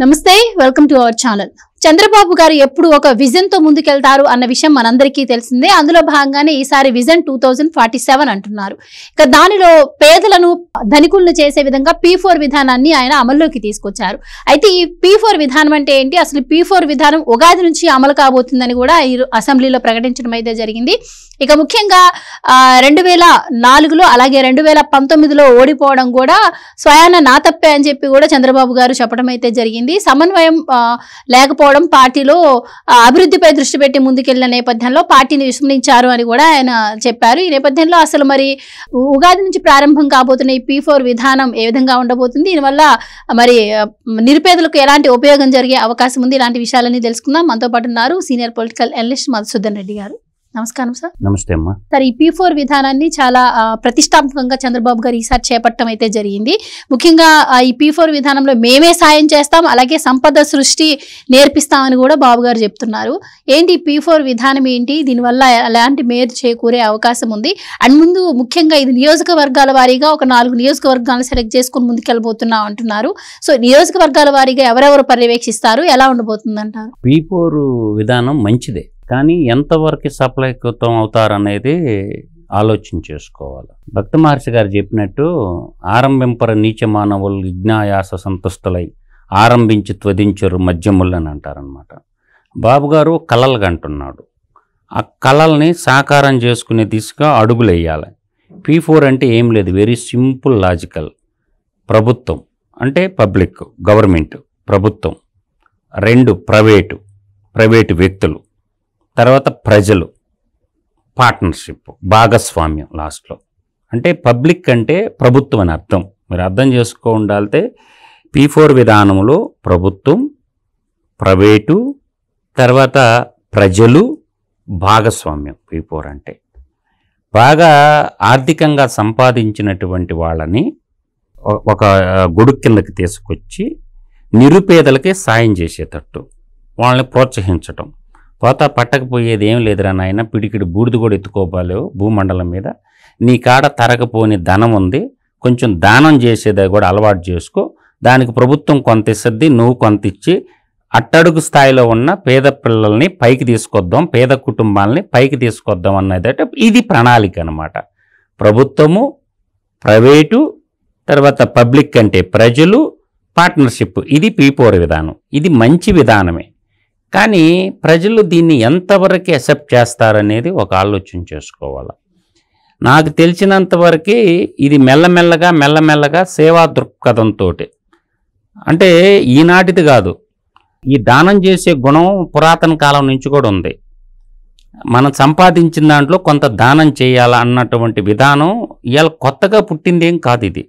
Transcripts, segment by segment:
నమస్తే, welcome to our channel. Chandrababu గారు ఎప్పుడు ఒక విజన్ తో ముందుకెళ్తారు అన్న విషయం మనందరికీ తెలిసిందే. అందులో భాగంగానే ఈసారి విజన్ 2047 అంటున్నారు. ఇక దానిలో పేదలను ధనికులను చేసే విధంగా P4 విధానాన్ని ఆయన అమల్లోకి తీసుకొచ్చారు. అయితే ఈ P4 విధానం అంటే ఏంటి, అసలు P4 విధానం ఉగాది నుంచి అమలు కాబోతుందని కూడా ఈ అసెంబ్లీలో ప్రకటించడం అయితే జరిగింది. ఇక ముఖ్యంగా 2004లో అలాగే 2019లో ఓడిపోవడం కూడా స్వయాన నా తప్పే అని చెప్పి కూడా చంద్రబాబు గారు చెప్పడం అయితే జరిగింది. సమన్వయం లేకపోవడం, పార్టీలో అభివృద్ధిపై దృష్టి పెట్టి ముందుకెళ్లిన నేపథ్యంలో పార్టీని విస్మరించారు అని కూడా ఆయన చెప్పారు. ఈ నేపథ్యంలో అసలు మరి ఉగాది నుంచి ప్రారంభం కాబోతున్న ఈ P4 విధానం ఏ విధంగా ఉండబోతుంది, దీనివల్ల మరి నిరుపేదలకు ఎలాంటి ఉపయోగం జరిగే అవకాశం ఉంది, ఇలాంటి విషయాలన్నీ తెలుసుకుందాం. మనతో పాటు ఉన్నారు senior political analyst Madhusudan Reddy గారు. నమస్కారం సార్. నమస్తే అమ్మా. సార్, ఈ P4 విధానాన్ని చాలా ప్రతిష్టాత్మకంగా చంద్రబాబు గారు ఈసారి చేపట్టడం అయితే జరిగింది. ముఖ్యంగా ఈ P4 విధానంలో మేమే సాయం చేస్తాం, అలాగే సంపద సృష్టి నేర్పిస్తామని కూడా బాబు గారు చెప్తున్నారు. ఏంటి P4 విధానం ఏంటి, దీనివల్ల ఎలాంటి మేలు చేకూరే అవకాశం ఉంది? అండ్ ముందు ముఖ్యంగా ఇది నియోజకవర్గాల వారీగా ఒక 4 నియోజకవర్గాలను సెలెక్ట్ చేసుకుని ముందుకెళ్ళబోతున్నాం అంటున్నారు. సో నియోజకవర్గాల వారీగా ఎవరెవరు పర్యవేక్షిస్తారు, ఎలా ఉండబోతుంది అంటారు? P4 విధానం మంచిదే, కానీ ఎంతవరకు సఫలీకృతం అవుతారనేది ఆలోచన చేసుకోవాలి. భక్త మహర్షి గారు చెప్పినట్టు ఆరంభింపర నీచ మానవులు విజ్ఞాయాస సంతుష్టలై ఆరంభించి త్వదించరు మధ్యములని అంటారనమాట. బాబు గారు కళలు కంటున్నాడు. ఆ కళల్ని సాకారం చేసుకునే దిశగా అడుగులు వేయాలి. P4 అంటే ఏం లేదు, వెరీ సింపుల్ లాజికల్. ప్రభుత్వం అంటే పబ్లిక్ గవర్నమెంట్, ప్రభుత్వం. 2 ప్రైవేటు వ్యక్తులు, తర్వాత ప్రజలు, పార్ట్నర్షిప్, భాగస్వామ్యం లాస్ట్లో. అంటే పబ్లిక్ అంటే ప్రభుత్వం అని అర్థం. మీరు అర్థం చేసుకోండాలితే P4 విధానంలో ప్రభుత్వం, ప్రైవేటు, తర్వాత ప్రజలు, భాగస్వామ్యం. P4 అంటే బాగా ఆర్థికంగా సంపాదించినటువంటి వాళ్ళని ఒక గొడుగు కిందకి తీసుకొచ్చి నిరుపేదలకే సాయం చేసేటట్టు వాళ్ళని ప్రోత్సహించటం. పోతా పట్టకపోయేది ఏం లేదురా నాయన, పిడికిడి బూడిద కూడా ఎత్తుకోబాలేవు భూమండలం మీద, నీ కాడ తరగపోని ధనం ఉంది, కొంచెం దానం చేసేది కూడా అలవాటు చేసుకో, దానికి ప్రభుత్వం కొంత ఇస్తుంది, నువ్వు కొంత ఇచ్చి అట్టడుగు స్థాయిలో ఉన్న పేద పిల్లల్ని పైకి తీసుకొద్దాం, పేద కుటుంబాలని పైకి తీసుకొద్దాం అన్నదట. ఇది ప్రణాళిక అన్నమాట. ప్రభుత్వము, ప్రైవేటు, తర్వాత పబ్లిక్ అంటే ప్రజలు, పార్ట్నర్షిప్. ఇది P4 విధానం. ఇది మంచి విధానమే, కానీ ప్రజలు దీన్ని ఎంతవరకు అక్సెప్ట్ చేస్తారనేది ఒక ఆలోచన చేసుకోవాలి. నాకు తెలిసినంతవరకు ఇది మెల్లమెల్లగా సేవా దృక్పథంతో, అంటే ఈనాటిది కాదు, ఈ దానం చేసే గుణం పురాతన కాలం నుంచి కూడా ఉంది. మనం సంపాదించిన దాంట్లో కొంత దానం చేయాలా అన్నటువంటి విధానం ఇవాళ కొత్తగా పుట్టిందేం కాదు. ఇది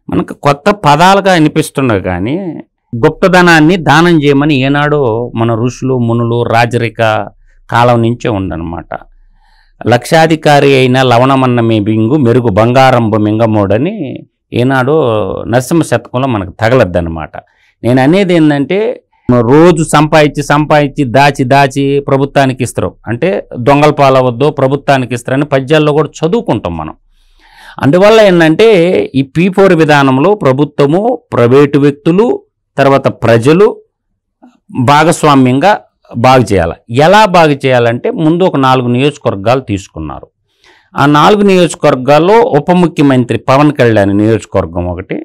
మనకు కొత్త పదాలుగా అనిపిస్తున్నవి, కానీ గుప్తధనాన్ని దానం చేయమని ఏనాడో మన ఋషులు మునులు రాజరిక కాలం నుంచే ఉందన్నమాట. లక్షాధికారి అయిన లవణమన్నమే బింగు మెరుగు బంగారంబు మింగమోడని ఏనాడో నరసింహ శతకంలో మనకు తగలద్దనమాట. నేను అనేది ఏంటంటే, రోజు సంపాదించి దాచి ప్రభుత్వానికి ఇస్తారు, అంటే దొంగల పాలవద్దో ప్రభుత్వానికి ఇస్తారని పద్యాల్లో కూడా చదువుకుంటాం మనం. అందువల్ల ఏంటంటే ఈ P4 విధానంలో ప్రభుత్వము, ప్రైవేటు వ్యక్తులు, తర్వాత ప్రజలు భాగస్వామ్యంగా బాగు చేయాలి. ఎలా బాగు చేయాలంటే ముందు ఒక 4 నియోజకవర్గాలు తీసుకున్నారు. ఆ 4 నియోజకవర్గాల్లో ఉప ముఖ్యమంత్రి పవన్ కళ్యాణ్ నియోజకవర్గం ఒకటి,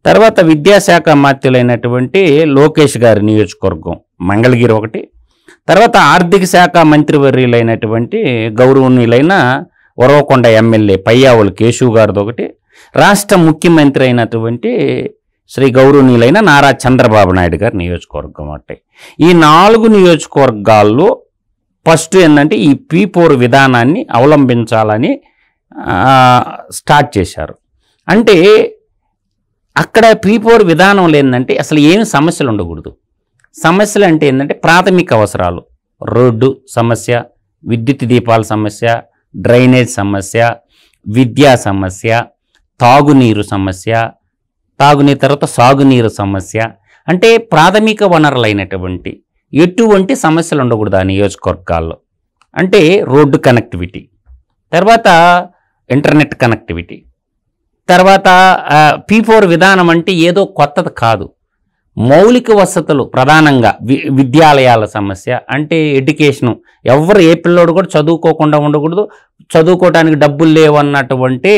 తర్వాత విద్యాశాఖ మంత్రులైనటువంటి లోకేష్ గారి నియోజకవర్గం మంగళగిరి ఒకటి, తర్వాత ఆర్థిక శాఖ మంత్రివర్యులైనటువంటి గౌరవనీయులైన ఉరవకొండ ఎమ్మెల్యే పయ్యావులు కేశవ్ గారిది ఒకటి, రాష్ట్ర ముఖ్యమంత్రి అయినటువంటి శ్రీ గౌరవనీయులైన నారా చంద్రబాబు నాయుడు గారి నియోజకవర్గం అంటే. ఈ 4 నియోజకవర్గాల్లో ఫస్ట్ ఏంటంటే ఈ P4 విధానాన్ని అవలంబించాలని స్టార్ట్ చేశారు. అంటే అక్కడ P4 విధానంలో ఏంటంటే అసలు ఏమి సమస్యలు ఉండకూడదు. సమస్యలు అంటే ఏంటంటే ప్రాథమిక అవసరాలు, రోడ్డు సమస్య, విద్యుత్ దీపాల సమస్య, డ్రైనేజ్ సమస్య, విద్యా సమస్య, తాగునీరు సమస్య, తాగునీరు తర్వాత సాగునీరు సమస్య. అంటే ప్రాథమిక వనరులైనటువంటి ఎటువంటి సమస్యలు ఉండకూడదు ఆ నియోజకవర్గాల్లో. అంటే రోడ్డు కనెక్టివిటీ, తర్వాత ఇంటర్నెట్ కనెక్టివిటీ, తర్వాత P4 విధానం అంటే ఏదో కొత్తది కాదు. మౌలిక వసతులు ప్రధానంగా విద్యాలయాల సమస్య అంటే ఎడ్యుకేషను, ఎవరు ఏ పిల్లోడు కూడా చదువుకోకుండా ఉండకూడదు, చదువుకోవడానికి డబ్బులు లేవన్నటువంటి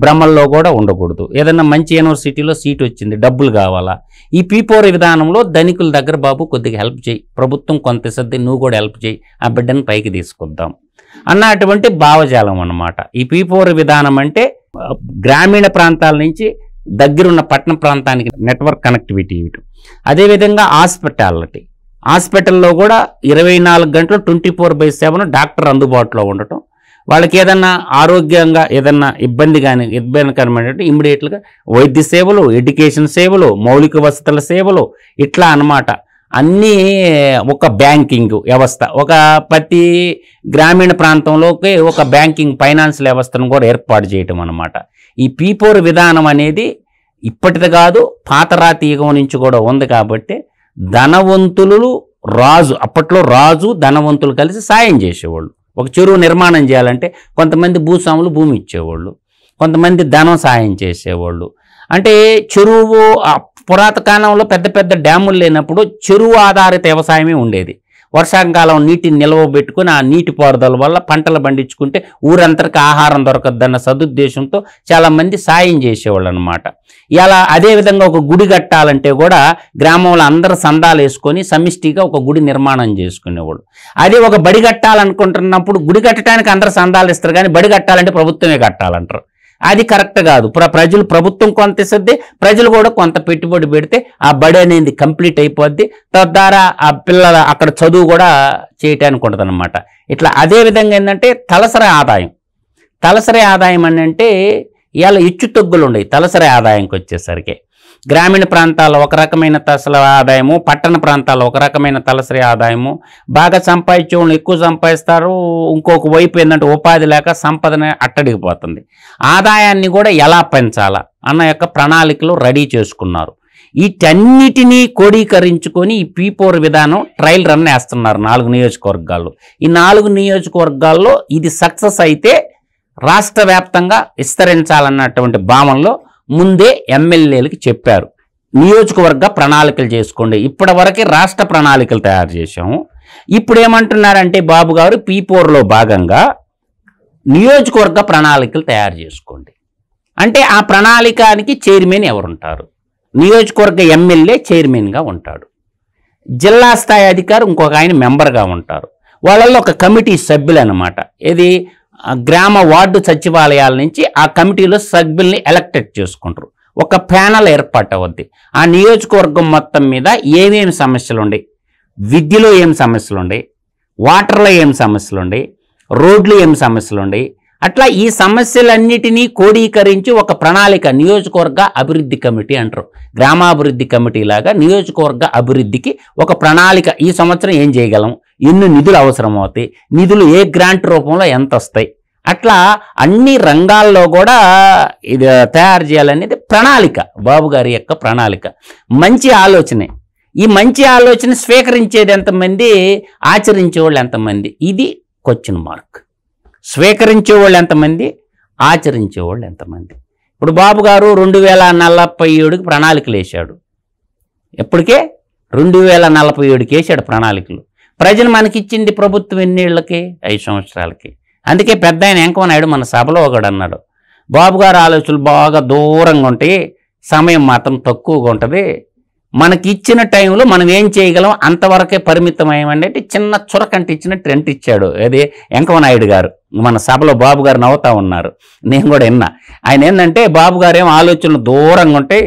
భ్రమల్లో కూడా ఉండకూడదు. ఏదన్నా మంచి యూనివర్సిటీలో సీట్ వచ్చింది, డబ్బులు కావాలా, ఈ P4 విధానంలో ధనికుల దగ్గర బాబు కొద్దిగా హెల్ప్ చేయి, ప్రభుత్వం కొంత ఇస్తుంది, నువ్వు కూడా హెల్ప్ చేయి, ఆ బిడ్డను పైకి తీసుకొద్దాం అన్నటువంటి భావజాలం అన్నమాట. ఈ P4 విధానం అంటే గ్రామీణ ప్రాంతాల నుంచి దగ్గరున్న పట్టణ ప్రాంతానికి నెట్వర్క్ కనెక్టివిటీ ఇవ్వటం. అదేవిధంగా హాస్పిటల్లో కూడా 24 గంటలు 24/7 డాక్టర్ అందుబాటులో ఉండటం. వాళ్ళకి ఏదన్నా ఆరోగ్యంగా ఏదన్నా ఇబ్బందికరమైనట్టు ఇమ్మీడియట్గా వైద్య సేవలు, ఎడ్యుకేషన్ సేవలు, మౌలిక వసతుల సేవలు, ఇట్లా అన్నమాట. అన్నీ ఒక బ్యాంకింగ్ వ్యవస్థ, ఒక ప్రతి గ్రామీణ ప్రాంతంలోకి ఒక బ్యాంకింగ్ ఫైనాన్షియల్ వ్యవస్థను కూడా ఏర్పాటు చేయటం అన్నమాట. ఈ P4 విధానం అనేది ఇప్పటిది కాదు, పాతరాతి యుగం నుంచి కూడా ఉంది. కాబట్టి ధనవంతులు అప్పట్లో రాజు ధనవంతులు కలిసి సాయం చేసేవాళ్ళు. ఒక చెరువు నిర్మాణం చేయాలంటే కొంతమంది భూస్వాములు భూమి ఇచ్చేవాళ్ళు, కొంతమంది ధనం సాయం చేసేవాళ్ళు. అంటే చెరువు పురాతకాలంలో పెద్ద పెద్ద డ్యాములు లేనప్పుడు చెరువు ఆధారిత వ్యవసాయమే ఉండేది. వర్షాకాలం నీటిని నిల్వ పెట్టుకుని ఆ నీటి పారుదల వల్ల పంటలు పండించుకుంటే ఊరంతరికి ఆహారం దొరకద్దన్న సదుద్దేశంతో చాలామంది సాయం చేసేవాళ్ళు అనమాట. ఇలా అదేవిధంగా ఒక గుడి కట్టాలంటే కూడా గ్రామంలో అందరూ సందాలు వేసుకొని సమిష్టిగా ఒక గుడి నిర్మాణం చేసుకునేవాళ్ళు. అదే ఒక బడి కట్టాలనుకుంటున్నప్పుడు గుడి కట్టడానికి అందరూ సందాలు ఇస్తారు, కానీ బడి కట్టాలంటే ప్రభుత్వమే కట్టాలంటారు. అది కరెక్ట్ కాదు. ప్రభుత్వం కొంత ఇస్తుంది, ప్రజలు కూడా కొంత పెట్టుబడి పెడితే ఆ బడి అనేది కంప్లీట్ అయిపోద్ది. తద్వారా ఆ పిల్లల అక్కడ చదువు కూడా చేయటానికి ఉంటుంది అనమాట. ఇట్లా అదేవిధంగా ఏంటంటే తలసరి ఆదాయం అని అంటే ఇలా ఇచ్చు తగ్గులు ఉన్నాయి. తలసరి ఆదాయంకి వచ్చేసరికి గ్రామీణ ప్రాంతాల్లో ఒక రకమైన తలసరి ఆదాయము, పట్టణ ప్రాంతాల్లో ఒక రకమైన తలసరి ఆదాయము. బాగా సంపాదించే వాళ్ళు ఎక్కువ సంపాదిస్తారు, ఇంకొక వైపు ఏంటంటే ఉపాధి లేక సంపదన అట్టడిగిపోతుంది. ఆదాయాన్ని కూడా ఎలా పెంచాలా అన్న యొక్క ప్రణాళికలు రెడీ చేసుకున్నారు. వీటన్నిటినీ క్రోడీకరించుకొని ఈ P4 విధానం ట్రయల్ రన్ వేస్తున్నారు 4 నియోజకవర్గాల్లో. ఈ 4 నియోజకవర్గాల్లో ఇది సక్సెస్ అయితే రాష్ట్ర వ్యాప్తంగా విస్తరించాలన్నటువంటి భావనలో ముందే ఎమ్మెల్యేలకి చెప్పారు, నియోజకవర్గ ప్రణాళికలు చేసుకోండి. ఇప్పటి వరకు రాష్ట్ర ప్రణాళికలు తయారు చేశాము. ఇప్పుడు ఏమంటున్నారంటే బాబు గారు P4లో భాగంగా నియోజకవర్గ ప్రణాళికలు తయారు చేసుకోండి అంటే ఆ ప్రణాళికానికి చైర్మన్ ఎవరుంటారు? నియోజకవర్గ ఎమ్మెల్యే చైర్మన్గా ఉంటాడు, జిల్లా స్థాయి అధికారి ఇంకొక ఆయన మెంబర్గా ఉంటారు. వాళ్ళల్లో ఒక కమిటీ సభ్యులు అన్నమాట. ఇది గ్రామ వార్డు సచివాలయాల నుంచి ఆ కమిటీలో సభ్యుల్ని ఎలక్టెడ్ చేసుకుంటారు. ఒక ప్యానల్ ఏర్పాటు అవుద్ది. ఆ నియోజకవర్గం మొత్తం మీద ఏమేమి సమస్యలు ఉన్నాయి, విద్యలో ఏం సమస్యలు ఉన్నాయి, వాటర్లో ఏం సమస్యలు ఉన్నాయి, రోడ్లు ఏం సమస్యలు ఉన్నాయి, అట్లా ఈ సమస్యలన్నిటినీ క్రోడీకరించి ఒక ప్రణాళిక నియోజకవర్గ అభివృద్ధి కమిటీ అంటారు. గ్రామాభివృద్ధి కమిటీ లాగా నియోజకవర్గ అభివృద్ధికి ఒక ప్రణాళిక, ఈ సంవత్సరం ఏం చేయగలం, ఎన్ని నిధులు అవసరం అవుతాయి, నిధులు ఏ గ్రాంట్ రూపంలో ఎంత వస్తాయి, అట్లా అన్ని రంగాల్లో కూడా ఇది తయారు చేయాలనేది ప్రణాళిక, బాబు గారి యొక్క ప్రణాళిక. మంచి ఆలోచనే. ఈ మంచి ఆలోచన స్వీకరించేది ఎంతమంది, ఆచరించే వాళ్ళు ఎంతమంది, ఇది క్వశ్చన్ మార్క్. స్వీకరించేవాళ్ళు ఎంతమంది, ఆచరించేవాళ్ళు ఎంతమంది. ఇప్పుడు బాబు గారు 2047కి ప్రణాళికలు వేశాడు. ఎప్పటికే 2047కి వేసాడు ప్రణాళికలు. ప్రజలు మనకిచ్చింది ప్రభుత్వం ఎన్నేళ్లకి, 5 సంవత్సరాలకి. అందుకే పెద్ద ఆయన వెంకయ్యనాయుడు మన సభలో ఒకడు అన్నాడు, బాబు గారు ఆలోచనలు బాగా దూరంగా ఉంటాయి, సమయం మాత్రం తక్కువగా ఉంటుంది, మనకి ఇచ్చిన టైంలో మనం ఏం చేయగలం అంతవరకే పరిమితం అయ్యమంటే చిన్న చురకంట ఇచ్చినట్టు రెంట్ ఇచ్చాడు. అది వెంకయ్యనాయుడు గారు మన సభలో. బాబు గారు నవ్వుతా ఉన్నారు, నేను కూడా విన్నా. ఆయన ఏంటంటే బాబు గారు ఏమో ఆలోచనలు దూరంగా ఉంటాయి,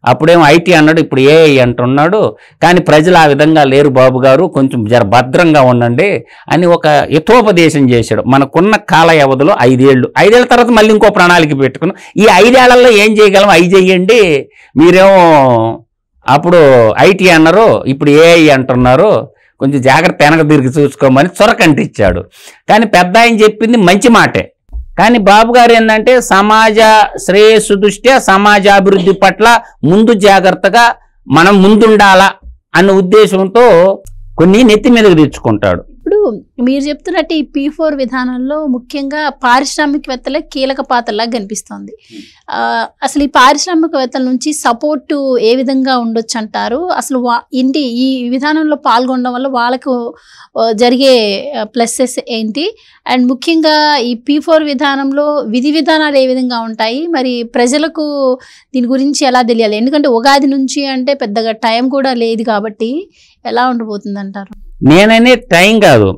అప్పుడేమో ఐటీ అన్నాడు, ఇప్పుడు ఏఐ అంటున్నాడు, కానీ ప్రజలు ఆ విధంగా లేరు బాబు గారు, కొంచెం భద్రంగా ఉండండి అని ఒక హితోపదేశం చేశాడు. మనకున్న కాల వ్యవధిలో 5 ఏళ్ళు, 5 ఏళ్ల తర్వాత మళ్ళీ ఇంకో ప్రణాళిక పెట్టుకున్నాం, ఈ 5 ఏళ్లలో ఏం చేయగలం అవి చెయ్యండి, మీరేమో అప్పుడు ఐటీ అన్నారు, ఇప్పుడు ఏఐ అంటున్నారు, కొంచెం జాగ్రత్త వెనక తిరిగి చూసుకోమని చొరకంటిచ్చాడు. కానీ పెద్ద ఆయన చెప్పింది మంచి మాటే. కానీ బాబు గారు ఏంటంటే సమాజ శ్రేయస్సు దృష్ట్యా సమాజాభివృద్ధి పట్ల ముందు జాగ్రత్తగా మనం ముందుండాలా అన్న ఉద్దేశంతో కొన్ని నెత్తి మీదకి తెచ్చుకుంటాడు. ఇప్పుడు మీరు చెప్తున్నట్టు ఈ P4 విధానంలో ముఖ్యంగా పారిశ్రామికవేత్తలే కీలక పాత్రలా కనిపిస్తోంది. అసలు ఈ పారిశ్రామికవేత్తల నుంచి సపోర్టు ఏ విధంగా ఉండొచ్చు అంటారు? అసలు ఏంటి ఈ విధానంలో పాల్గొనడం వల్ల వాళ్ళకు జరిగే ప్లస్సెస్ ఏంటి? అండ్ ముఖ్యంగా ఈ P4 విధానంలో విధి విధానాలు ఏ విధంగా ఉంటాయి? మరి ప్రజలకు దీని గురించి ఎలా తెలియాలి? ఎందుకంటే ఉగాది నుంచి అంటే పెద్దగా టైం కూడా లేదు కాబట్టి ఎలా ఉండబోతుంది అంటారు? నేననే టైం కాదు,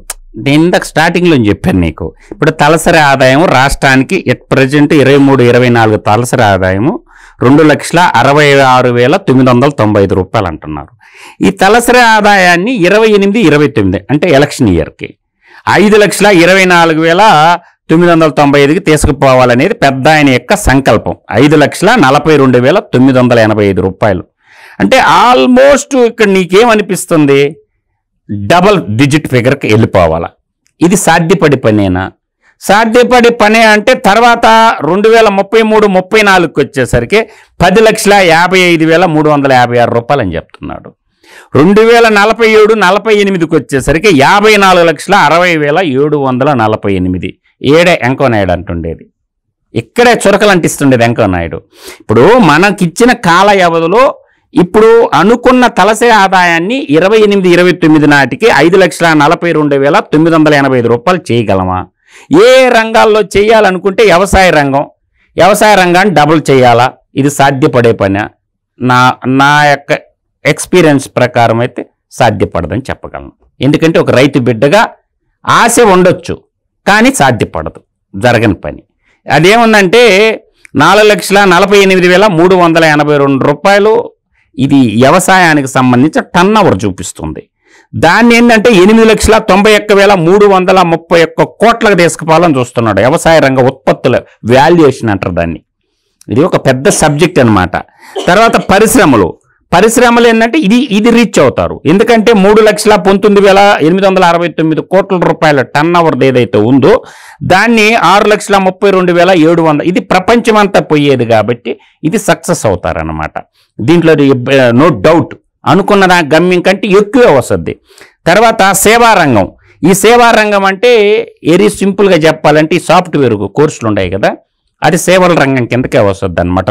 నేను ఇందాక స్టార్టింగ్లో చెప్పాను నీకు. ఇప్పుడు తలసరి ఆదాయం రాష్ట్రానికి ఎట్ ప్రజెంట్ 23-24 తలసరి ఆదాయము 2,66,995 రూపాయలు అంటున్నారు. ఈ తలసరి ఆదాయాన్ని 28-29 అంటే ఎలక్షన్ ఇయర్కి 5,24,995కి తీసుకుపోవాలనేది పెద్ద ఆయన యొక్క సంకల్పం. 5,42,985 రూపాయలు అంటే ఆల్మోస్ట్ ఇక్కడ నీకేమనిపిస్తుంది? డబల్ డిజిట్ ఫిగర్కి వెళ్ళిపోవాలా? ఇది సాధ్యపడి పనేనా? సాధ్యపడి పనే అంటే తర్వాత 2033-34కి వచ్చేసరికి 10,55,356 రూపాయలు అని చెప్తున్నాడు. 2047-48కి వచ్చేసరికి 54,60,748. ఏడే వెంకయ్యనాయుడు అంటుండేది, ఇక్కడే చురకలు అంటిస్తుండేది వెంకయ్యనాయుడు. ఇప్పుడు మనకిచ్చిన కాల వ్యవధిలో ఇప్పుడు అనుకున్న తలసరి ఆదాయాన్ని 28-29 నాటికి 5,42,985 రూపాయలు చేయగలమా? ఏ రంగాల్లో చేయాలనుకుంటే వ్యవసాయ రంగాన్ని డబుల్ చేయాలా? ఇది సాధ్యపడే పని? నా యొక్క ఎక్స్పీరియన్స్ ప్రకారం అయితే సాధ్యపడదని చెప్పగలను. ఎందుకంటే ఒక రైతు బిడ్డగా ఆశ ఉండొచ్చు, కానీ సాధ్యపడదు, జరగని పని. అదేముందంటే 4,48,382 రూపాయలు ఇది వ్యవసాయానికి సంబంధించిన టర్న్ ఓవర్ చూపిస్తుంది. దాన్ని ఏంటంటే 8,91,331 కోట్లకు తీసుకుపోవాలని చూస్తున్నాడు. వ్యవసాయ రంగ ఉత్పత్తుల వాల్యుయేషన్ అంటారు దాన్ని. ఇది ఒక పెద్ద సబ్జెక్ట్ అనమాట. తర్వాత పరిశ్రమలు ఏంటంటే ఇది రీచ్ అవుతారు. ఎందుకంటే 3,19,869 కోట్ల రూపాయల టర్న్ ఓవర్ ఏదైతే ఉందో దాన్ని 6,32,700 ఇది ప్రపంచమంతా పోయేది కాబట్టి ఇది సక్సెస్ అవుతారన్నమాట. దీంట్లో నో డౌట్ అనుకున్న గమ్యం కంటే ఎక్కువే వస్తుంది. తర్వాత సేవారంగం. ఈ సేవారంగం అంటే వెరీ సింపుల్గా చెప్పాలంటే ఈ సాఫ్ట్వేర్ కోర్సులు ఉన్నాయి కదా, అది సేవల రంగం కిందకే వస్తుంది అనమాట.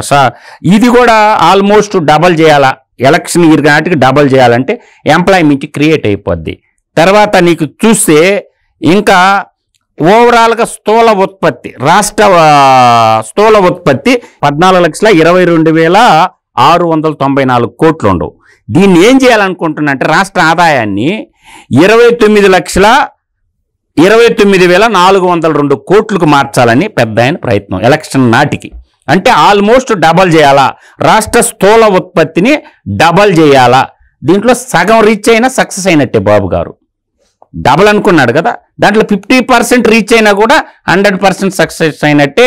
ఇది కూడా ఆల్మోస్ట్ డబల్ చేయాలా, ఎలక్షన్ ఇయర్ నాటికి డబల్ చేయాలంటే ఎంప్లాయ్మెంట్ క్రియేట్ అయిపోద్ది. తర్వాత నీకు చూస్తే ఇంకా ఓవరాల్గా రాష్ట్ర స్థూల ఉత్పత్తి 14,22,694 కోట్లు ఉండవు. దీన్ని ఏం చేయాలనుకుంటున్నా అంటే రాష్ట్ర ఆదాయాన్ని 29,402 కోట్లకు మార్చాలని పెద్ద ఆయన ప్రయత్నం ఎలక్షన్ నాటికి. అంటే ఆల్మోస్ట్ డబల్ చేయాలా, రాష్ట్ర స్థూల ఉత్పత్తిని డబల్ చేయాలా. దీంట్లో సగం రీచ్ అయినా సక్సెస్ అయినట్టే. బాబు గారు డబల్ అనుకున్నాడు కదా, దాంట్లో 50% రీచ్ అయినా కూడా 100% సక్సెస్ అయినట్టే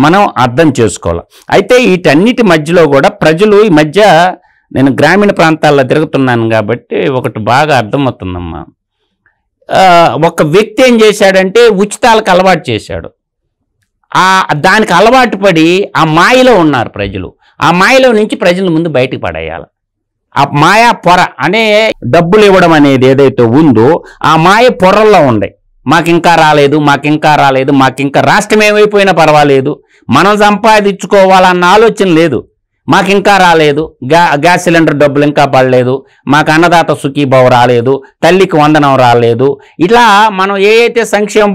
మనం అర్థం చేసుకోవాలి. అయితే వీటన్నిటి మధ్యలో కూడా ప్రజలు ఈ మధ్య, నేను గ్రామీణ ప్రాంతాల్లో తిరుగుతున్నాను కాబట్టి ఒకటి బాగా అర్థమవుతుందమ్మా. ఒక వ్యక్తి ఏం చేశాడంటే ఉచితాలకు అలవాటు చేశాడు. దానికి అలవాటు పడి ఆ మాయలో ఉన్నారు ప్రజలు. ఆ మాయలో నుంచి ప్రజల ముందు బయటకు పడేయాలి. ఆ మాయా పొర అనే డబ్బులు ఇవ్వడం అనేది ఏదైతే ఉందో ఆ మాయ పొరల్లో ఉంది. మాకింకా రాలేదు, మాకింకా రాష్ట్రం ఏమైపోయినా పర్వాలేదు, మనం సంపాదించుకోవాలన్న ఆలోచన లేదు. మాకింకా రాలేదు, గ్యాస్ సిలిండర్ డబ్బులు ఇంకా పడలేదు, మాకు అన్నదాత సుఖీభావ రాలేదు, తల్లికి వందనం రాలేదు. ఇట్లా మనం ఏ అయితే సంక్షేమ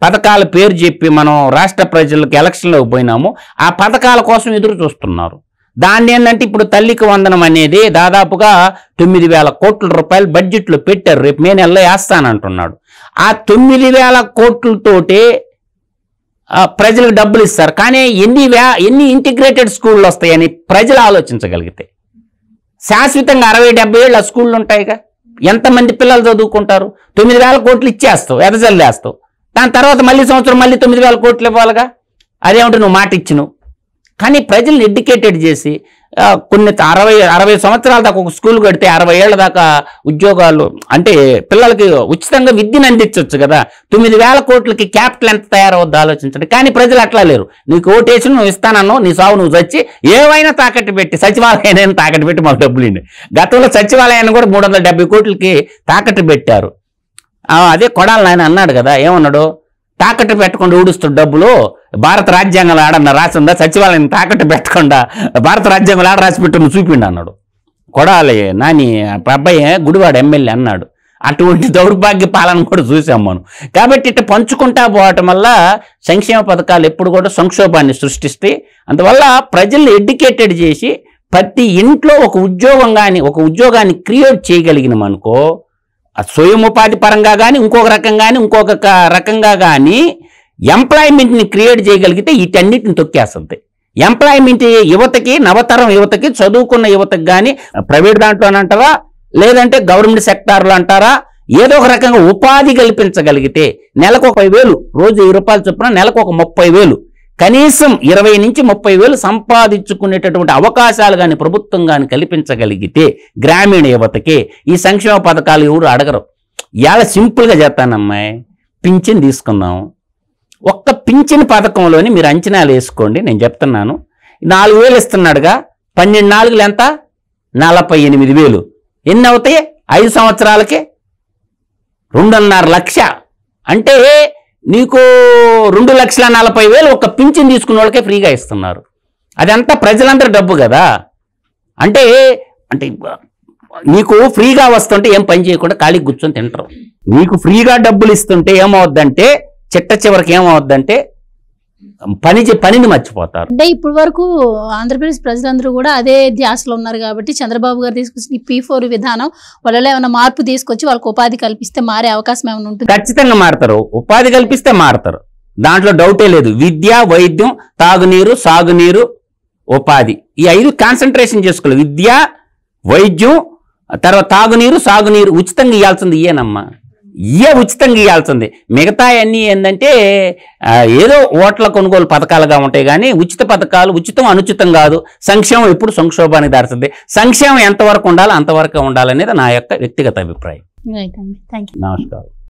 పథకాల పేరు చెప్పి మనం రాష్ట్ర ప్రజలకు ఎలక్షన్లోకి పోయినామో ఆ పథకాల కోసం ఎదురు చూస్తున్నారు. దాన్ని ఏంటంటే ఇప్పుడు తల్లికి వందనం అనేది దాదాపుగా 9,000 కోట్ల రూపాయలు బడ్జెట్లో పెట్టారు. రేపు మే నెలలో వేస్తానంటున్నాడు. ఆ 9,000 కోట్లతోటే ప్రజలకు డబ్బులు ఇస్తారు. కానీ ఎన్ని ఇంటిగ్రేటెడ్ స్కూళ్ళు వస్తాయని ప్రజలు ఆలోచించగలిగితే శాశ్వతంగా 60-70 ఏళ్ళు ఆ స్కూళ్ళు ఉంటాయిగా. ఎంతమంది పిల్లలు చదువుకుంటారు? 9,000 కోట్లు ఇచ్చేస్తావు, ఎదజల్లేస్తావు. దాని తర్వాత మళ్ళీ సంవత్సరం మళ్ళీ 9,000 కోట్లు ఇవ్వాలిగా. అదేమిటి నువ్వు మాట ఇచ్చినావు. కానీ ప్రజల్ని ఎడ్యుకేటెడ్ చేసి కొన్ని 60 సంవత్సరాల దాకా ఒక స్కూల్ కడితే 60 ఏళ్ల దాకా ఉద్యోగాలు అంటే పిల్లలకి ఉచితంగా విద్యను అందించవచ్చు కదా. 9,000 కోట్లకి క్యాపిటల్ ఎంత తయారవద్దు ఆలోచించండి. కానీ ప్రజలు అట్లా లేరు. నీకు ఓటేసి నువ్వు ఇస్తానన్నావు, నీ సావు నువ్వు చచ్చి ఏవైనా తాకట్టు పెట్టి సచివాలయాన్ని తాకట్టు పెట్టి మాకు డబ్బులు ఇండి. గతంలో సచివాలయాన్ని కూడా 370 కోట్లకి తాకట్టు పెట్టారు. అదే కొడాలి ఆయన అన్నాడు కదా, ఏమన్నాడు, తాకట్టు పెట్టకుండా ఊడుస్తాడు డబ్బులు, భారత రాజ్యాంగంలో ఆడన్న రాసిందా, సచివాలయం తాకట్టు పెట్టకుండా భారత రాజ్యాంగంలో ఆడ రాసి పెట్టు చూపిండు అన్నాడు కొడాలి నాని. అబ్బాయి గుడివాడ ఎమ్మెల్యే అన్నాడు. అటువంటి దౌర్భాగ్య పాలన కూడా చూసాం మనం. కాబట్టి ఇట్లా పంచుకుంటా పోవటం వల్ల సంక్షేమ పథకాలు ఎప్పుడు కూడా సంక్షోభాన్ని సృష్టిస్తాయి. అందువల్ల ప్రజల్ని ఎడ్యుకేటెడ్ చేసి ప్రతి ఇంట్లో ఒక ఉద్యోగాన్ని క్రియేట్ చేయగలిగినామనుకో, స్వయం ఉపాధి పరంగా కానీ ఇంకొక రకంగా కానీ ఎంప్లాయ్మెంట్ని క్రియేట్ చేయగలిగితే వీటన్నిటిని తొక్కేస్తుంది. ఎంప్లాయ్మెంట్ యువతకి, నవతరం యువతకి, చదువుకున్న యువతకి కానీ ప్రైవేట్ దాంట్లోనంటారా లేదంటే గవర్నమెంట్ సెక్టార్లో అంటారా, ఏదో ఒక రకంగా ఉపాధి కల్పించగలిగితే నెలకు 10,000, రోజు 10 రూపాయలు చొప్పున నెలకు ఒక 30,000, కనీసం 20 నుంచి 30,000 సంపాదించుకునేటటువంటి అవకాశాలు కానీ ప్రభుత్వం కానీ కల్పించగలిగితే గ్రామీణ యువతకి ఈ సంక్షేమ పథకాలు ఎవరు అడగరు. ఇవాళ సింపుల్గా చేస్తానమ్మాయి, పింఛన్ తీసుకుందాం. ఒక్క పింఛన్ పథకంలోని మీరు అంచనాలు వేసుకోండి. నేను చెప్తున్నాను, 4,000 ఇస్తున్నాడుగా, 12 నాలుగులు ఎంత, 48,000. ఎన్ని అవుతాయి 5 సంవత్సరాలకి? 2.5 లక్ష. అంటే నీకు 2,40,000 ఒక పింఛన్ తీసుకున్న వాళ్ళకే ఫ్రీగా ఇస్తున్నారు. అదంతా ప్రజలందరూ డబ్బు కదా. అంటే నీకు ఫ్రీగా వస్తుంటే ఏం పని చేయకుండా ఖాళీ కూర్చొని తింటారు. నీకు ఫ్రీగా డబ్బులు ఇస్తుంటే ఏమవుద్దంటే చివరికి ఏమవుద్దంటే పనిని మర్చిపోతారు. అంటే ఇప్పటి వరకు ఆంధ్రప్రదేశ్ ప్రజలందరూ కూడా అదే ధ్యాసలో ఉన్నారు కాబట్టి చంద్రబాబు గారు తీసుకొచ్చిన ఈ P4 విధానం వాళ్ళలో ఏమైనా మార్పు తీసుకొచ్చి వాళ్ళకి ఉపాధి కల్పిస్తే మారే అవకాశం ఏమైనా ఉంటుంది? ఖచ్చితంగా మారుతారు. ఉపాధి కల్పిస్తే మారుతారు, దాంట్లో డౌటే లేదు. విద్య, వైద్యం, తాగునీరు, సాగునీరు, ఉపాధి, ఈ 5 కాన్సన్ట్రేషన్ చేసుకోవాలి. విద్య, వైద్యం, తర్వాత తాగునీరు, సాగునీరు ఉచితంగా ఇవ్వాల్సింది ఇయేనమ్మా. ఉచితంగా ఇవ్వాల్సింది. మిగతా అన్నీ ఏంటంటే ఏదో ఓట్ల కొనుగోలు పథకాలుగా ఉంటాయి కానీ ఉచిత పథకాలు, ఉచితం అనుచితం కాదు. సంక్షేమం ఎప్పుడు సంక్షోభానికి దారుతుంది. సంక్షేమం ఎంతవరకు ఉండాలో అంతవరకు ఉండాలనేది నా యొక్క వ్యక్తిగత అభిప్రాయం. రైట్ అండి, థ్యాంక్ యూ. నమస్కారం.